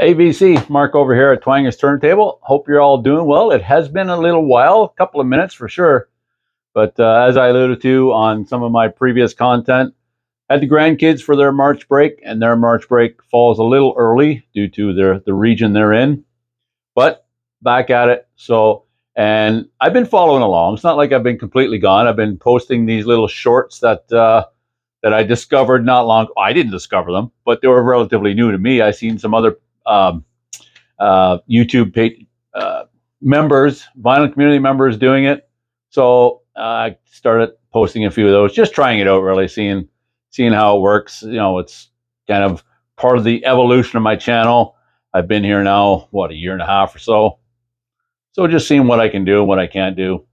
Hey VC, Mark over here at Twanger's Turntable. Hope you're all doing well. It has been a little while, a couple of minutes for sure. But as I alluded to on some of my previous content, had the grandkids for their March break, and their March break falls a little early due to the region they're in. But back at it. And I've been following along. It's not like I've been completely gone. I've been posting these little shorts that I discovered not long. I didn't discover them, but they were relatively new to me. I seen some other um, YouTube page, members, vinyl community members doing it. So I started posting a few of those, just trying it out, really seeing how it works. You know, it's kind of part of the evolution of my channel. I've been here now, what, a year and a half or so. So just seeing what I can do and what I can't do.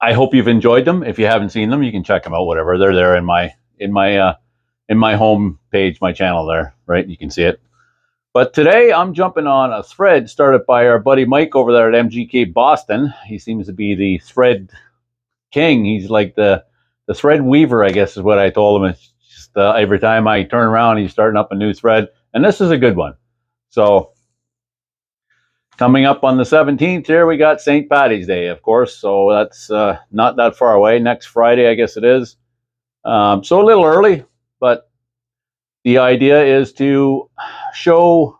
I hope you've enjoyed them. If you haven't seen them, you can check them out. Whatever, they're there in my home page, my channel there, right? You can see it. But today I'm jumping on a thread started by our buddy Mike over there at MGK Boston. He seems to be the thread king. He's like the thread weaver, I guess is what I told him. It's just every time I turn around, he's starting up a new thread. And this is a good one. So coming up on the 17th here, we got St. Patty's Day, of course. So that's not that far away. Next Friday, I guess it is. So a little early, but the idea is to show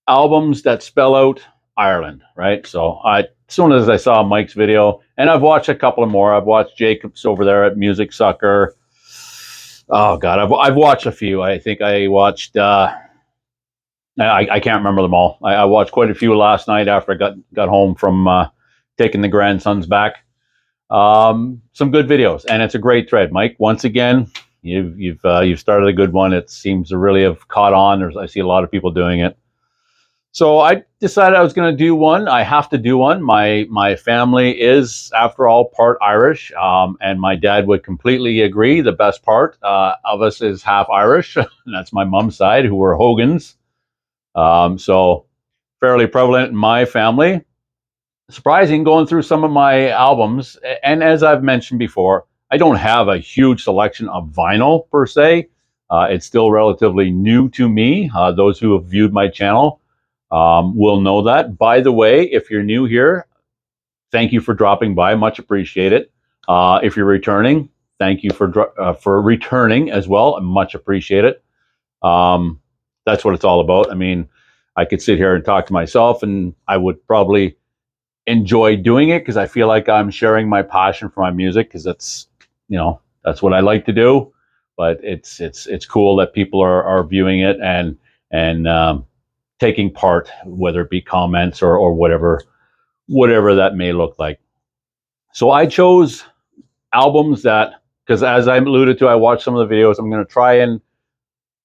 albums that spell out Ireland, right? So as soon as I saw Mike's video, and I've watched a couple of more. I've watched Jacob's over there at Music Sucker. Oh God, I've watched a few. I think I watched. I can't remember them all. I watched quite a few last night after I got home from taking the grandsons back. Some good videos, and it's a great thread, Mike. Once again, you've started a good one. It seems to really have caught on. I see a lot of people doing it. So I decided I was going to do one. I have to do one. My family is, after all, part Irish, and my dad would completely agree. The best part of us is half Irish, and that's my mom's side, who were Hogans. So fairly prevalent in my family. Surprising going through some of my albums, and as I've mentioned before, I don't have a huge selection of vinyl per se. It's still relatively new to me. Those who have viewed my channel will know that. By the way, if you're new here, thank you for dropping by. Much appreciated. If you're returning, thank you for returning as well. Much appreciated. That's what it's all about. I mean, I could sit here and talk to myself, and I would probably enjoy doing it because I feel like I'm sharing my passion for my music, because that's what I like to do. But it's cool that people are viewing it and taking part, whether it be comments or whatever that may look like. So I chose albums that, because as I alluded to, I watched some of the videos. I'm going to try and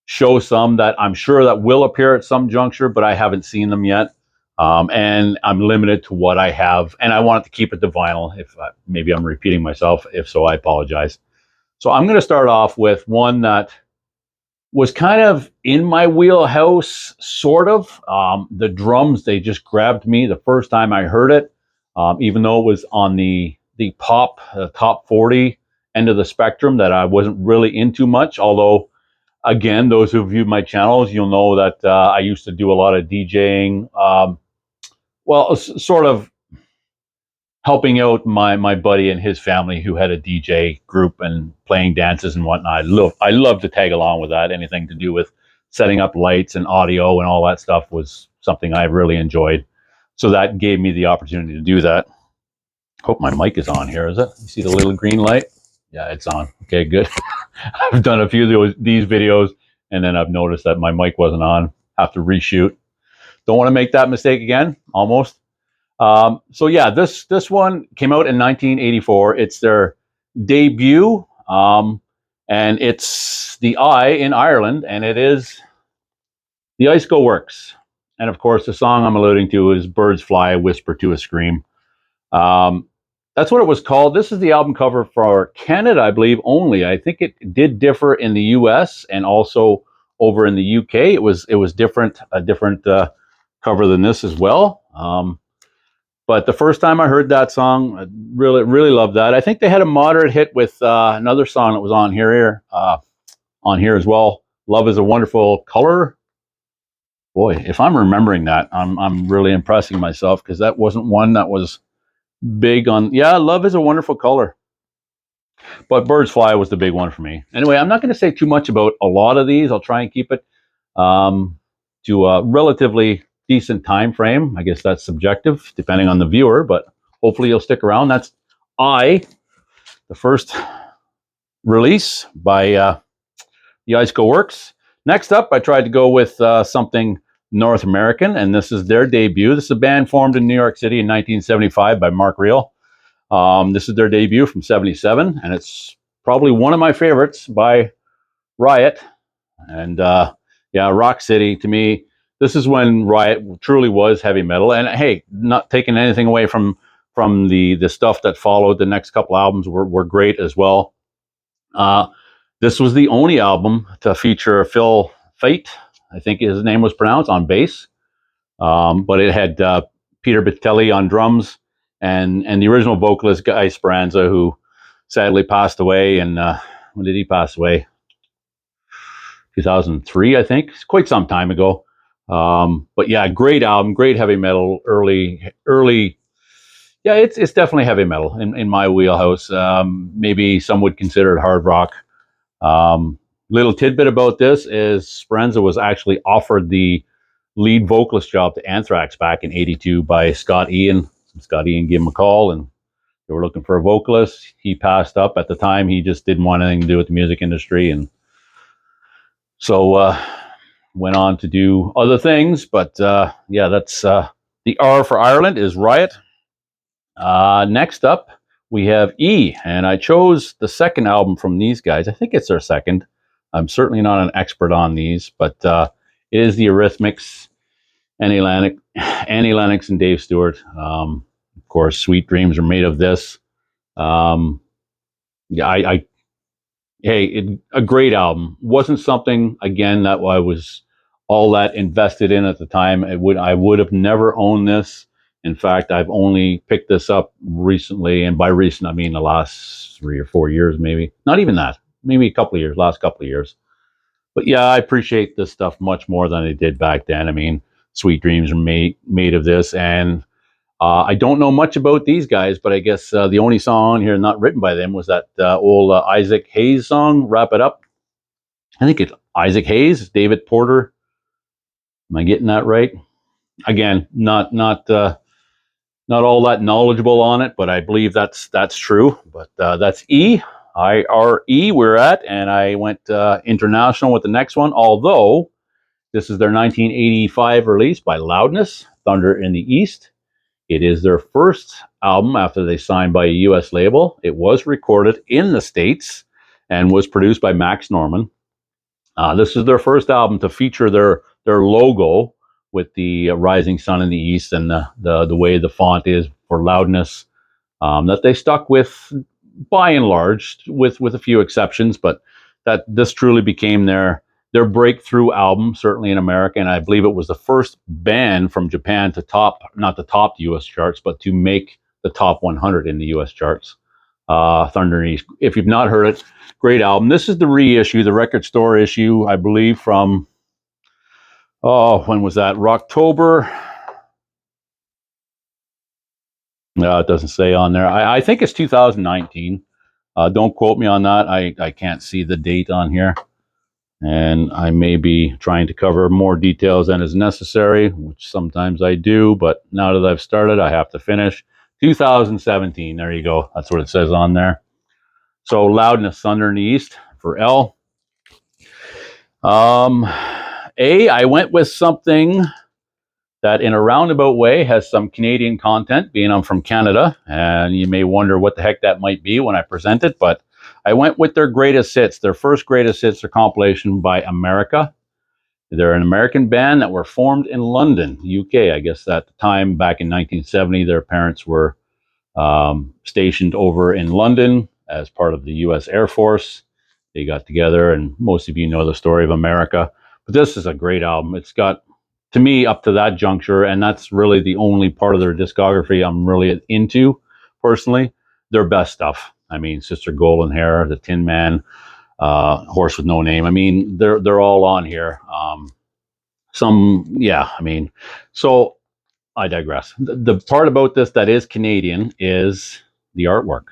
show some that I'm sure that will appear at some juncture, but I haven't seen them yet. And I'm limited to what I have, and I wanted to keep it to vinyl. If maybe I'm repeating myself, if so, I apologize. So I'm going to start off with one that was kind of in my wheelhouse, sort of. The drums, they just grabbed me the first time I heard it, even though it was on the top 40 end of the spectrum that I wasn't really into much. Although, again, those who viewed my channels, you'll know that I used to do a lot of DJing. Sort of helping out my buddy and his family who had a DJ group and playing dances and whatnot. I love to tag along with that. Anything to do with setting up lights and audio and all that stuff was something I really enjoyed. So that gave me the opportunity to do that. Hope my mic is on here, is it? You see the little green light? Yeah, it's on. Okay, good. I've done a few of these videos, and then I've noticed that my mic wasn't on. Have to reshoot. Don't want to make that mistake again, almost. So yeah, this one came out in 1984. It's their debut, and it's the I in Ireland, and it is The Ice Go Works. And of course, the song I'm alluding to is Birds Fly, Whisper to a Scream. That's what it was called. This is the album cover for Canada, I believe, only. I think it did differ in the US and also over in the UK. It was different, a different cover than this as well. But the first time I heard that song, I really loved that. I think they had a moderate hit with another song that was on here as well. Love is a Wonderful Color. Boy, if I'm remembering that, I'm really impressing myself because that wasn't one that was big on. Yeah, love is a wonderful color, but Birds Fly was the big one for me. Anyway, I'm not going to say too much about a lot of these. I'll try and keep it um, to a relatively decent time frame. I guess that's subjective depending on the viewer, but hopefully you'll stick around. That's the first release by the Ice Go Works. Next up, I tried to go with something North American, and this is their debut. This is a band formed in New York City in 1975 by Mark Reel. This is their debut from 77, and it's probably one of my favorites by Riot. And yeah, Rock City, to me, this is when Riot truly was heavy metal. And hey, not taking anything away from the stuff that followed. The next couple albums were great as well. Uh, this was the only album to feature Phil Fate, I think his name was pronounced, on bass. But it had Peter Bitelli on drums and the original vocalist Guy Speranza, who sadly passed away. And when did he pass away? 2003, I think. It's quite some time ago. But yeah, great album, great heavy metal, early. Yeah, it's definitely heavy metal in my wheelhouse. Maybe some would consider it hard rock. Little tidbit about this is Speranza was actually offered the lead vocalist job to Anthrax back in '82 by Scott Ian. Scott Ian gave him a call, and they were looking for a vocalist. He passed up at the time. He just didn't want anything to do with the music industry, and so went on to do other things. But yeah, that's the R for Ireland is Riot. Next up, we have E, and I chose the second album from these guys. I think it's their second. I'm certainly not an expert on these, but it is the Eurythmics, Annie Lennox, and Dave Stewart. Of course, Sweet Dreams are made of this. Um, yeah, a great album. Wasn't something again that I was all that invested in at the time. I would have never owned this. In fact, I've only picked this up recently, and by recent I mean the last 3 or 4 years, maybe. Not even that. Maybe a couple of years. Last couple of years. But yeah, I appreciate this stuff much more than I did back then. I mean, Sweet Dreams are made of this, and I don't know much about these guys, but I guess the only song on here not written by them was that old Isaac Hayes song, Wrap It Up. I think it's Isaac Hayes, David Porter. Am I getting that right? Again, not all that knowledgeable on it, but I believe that's true. But that's I.R.E. we're at, and I went international with the next one, although this is their 1985 release by Loudness, Thunder in the East. It is their first album after they signed by a U.S. label. It was recorded in the States and was produced by Max Norman. This is their first album to feature their logo with the rising sun in the east and the way the font is for Loudness that they stuck with by and large, with a few exceptions, but that this truly became their breakthrough album, certainly in America, and I believe it was the first band from Japan to not to top the U.S. charts, but to make the top 100 in the U.S. charts. Thunder East. If you've not heard it, great album. This is the reissue, the record store issue, I believe, from when was that? October. No, it doesn't say on there. I think it's 2019. Don't quote me on that. I can't see the date on here. And I may be trying to cover more details than is necessary, which sometimes I do. But now that I've started, I have to finish. 2017. There you go. That's what it says on there. So Loudness, Thunder in the East for L. I went with something that in a roundabout way has some Canadian content, being I'm from Canada, and you may wonder what the heck that might be when I present it, but I went with their greatest hits, their first greatest hits, their compilation by America. They're an American band that were formed in London, UK. I guess at the time, back in 1970, their parents were stationed over in London as part of the U.S. Air Force. They got together, and most of you know the story of America. But this is a great album. It's got, to me, up to that juncture, and that's really the only part of their discography I'm really into, personally, their best stuff. I mean, Sister Golden Hair, The Tin Man, Horse with No Name. I mean, they're all on here. Yeah, I mean, so I digress. The part about this that is Canadian is the artwork.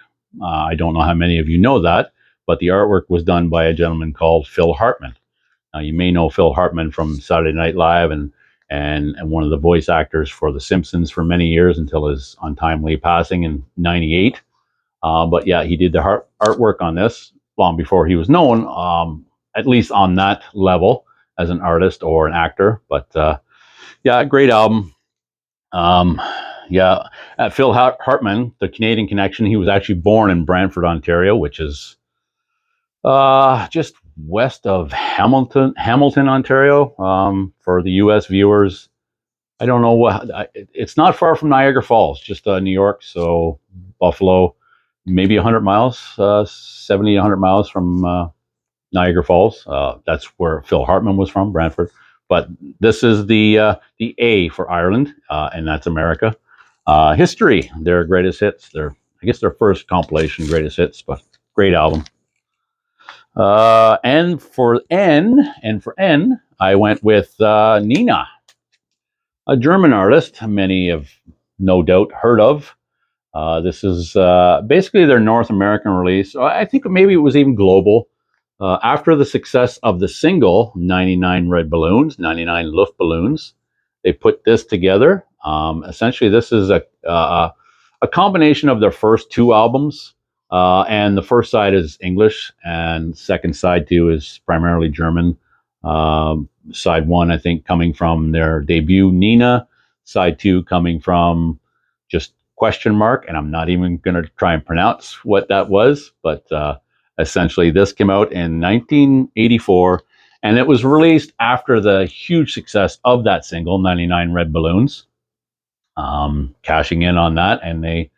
I don't know how many of you know that, but the artwork was done by a gentleman called Phil Hartman. Now, you may know Phil Hartman from Saturday Night Live and one of the voice actors for The Simpsons for many years until his untimely passing in '98. But yeah, he did the artwork on this long before he was known, at least on that level as an artist or an actor. But yeah, great album. Um, yeah, Phil Hartman, the Canadian connection, he was actually born in Brantford, Ontario, which is just west of Hamilton, Ontario. For the U.S. viewers, I don't know what. It's not far from Niagara Falls, just New York. So Buffalo, maybe 100 miles, 70 100 miles from Niagara Falls. That's where Phil Hartman was from, Brantford. But this is the A for Ireland, and that's America. History, their greatest hits. I guess their first compilation greatest hits, but great album. And for N, I went with Nina, a German artist many have no doubt heard of. This is basically their North American release. I think maybe it was even global. After the success of the single 99 Red Balloons, 99 Luftballons, they put this together. Essentially, this is a combination of their first two albums. And the first side is English, and second side two is primarily German. Side one, I think, coming from their debut Nina. Side two coming from just question mark, and I'm not even going to try and pronounce what that was, but essentially this came out in 1984, and it was released after the huge success of that single, 99 Red Balloons, cashing in on that, and they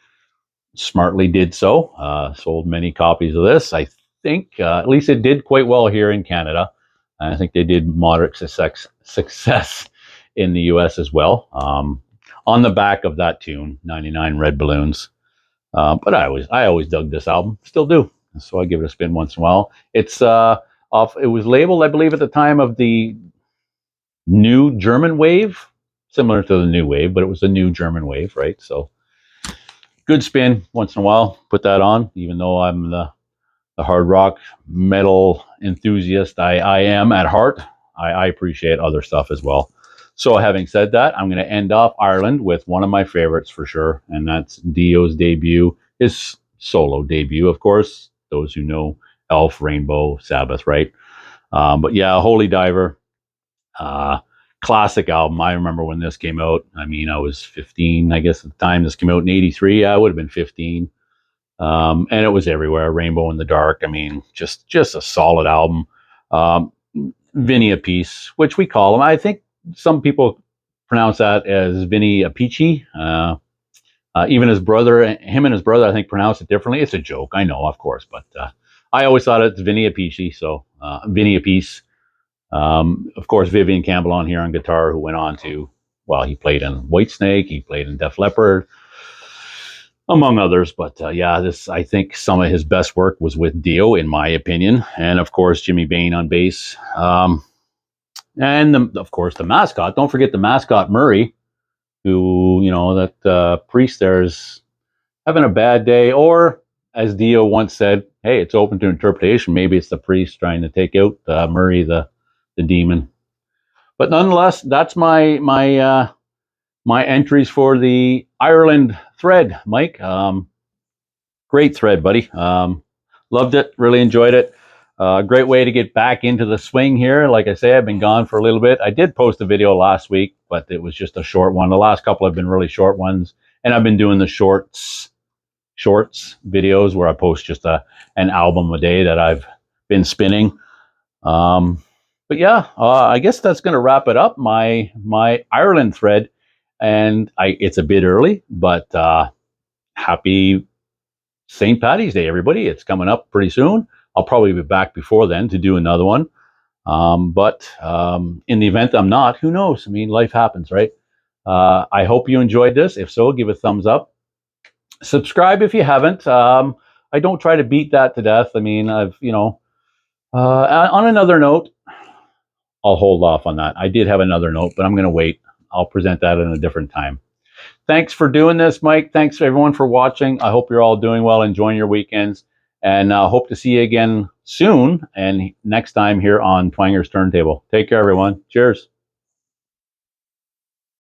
smartly did so. Sold many copies of this. I think at least it did quite well here in Canada. I think they did moderate success in the US as well. On the back of that tune, 99 Red Balloons. But I always dug this album, still do. So I give it a spin once in a while. It's off. It was labeled, I believe, at the time of the new German wave, similar to the new wave, but it was the new German wave, right? So good spin once in a while. Put that on, even though I'm the hard rock metal enthusiast I am at heart. I appreciate other stuff as well. So having said that, I'm going to end off Ireland with one of my favorites for sure, and that's Dio's debut, his solo debut, of course. Those who know Elf, Rainbow, Sabbath, right? But yeah, Holy Diver, uh, classic album. I remember when this came out. I mean, I was 15, I guess, at the time this came out in '83. I would have been 15. And it was everywhere. Rainbow in the Dark. I mean, just a solid album. Um, Vinny Appice, which we call him. I think some people pronounce that as Vinny Appice. Even his brother, him and his brother, I think pronounce it differently. It's a joke, I know, of course, but I always thought it's Vinny Appice. So Vinny Appice. Of course, Vivian Campbell on here on guitar, who went on to, well, he played in Whitesnake, he played in Def Leppard, among others. But yeah, this, I think some of his best work was with Dio, in my opinion, and of course Jimmy Bain on bass, and of course the mascot. Don't forget the mascot Murray, who, that priest there is having a bad day, or as Dio once said, "Hey, it's open to interpretation. Maybe it's the priest trying to take out Murray, the demon." But nonetheless, that's my entries for the Ireland thread, Mike. Great thread, buddy. Loved it. Really enjoyed it. Great way to get back into the swing here. Like I say, I've been gone for a little bit. I did post a video last week, but it was just a short one. The last couple have been really short ones, and I've been doing the shorts videos where I post just an album a day that I've been spinning. But yeah, I guess that's going to wrap it up. My Ireland thread, and it's a bit early, but happy St. Patty's Day, everybody. It's coming up pretty soon. I'll probably be back before then to do another one. But in the event I'm not, who knows? I mean, life happens, right? I hope you enjoyed this. If so, give a thumbs up. Subscribe if you haven't. I don't try to beat that to death. I mean, on another note, I'll hold off on that. I did have another note, but I'm going to wait. I'll present that in a different time. Thanks for doing this, Mike. Thanks everyone for watching. I hope you're all doing well, enjoying your weekends, and hope to see you again soon and next time here on Twanger's Turntable. Take care, everyone. Cheers.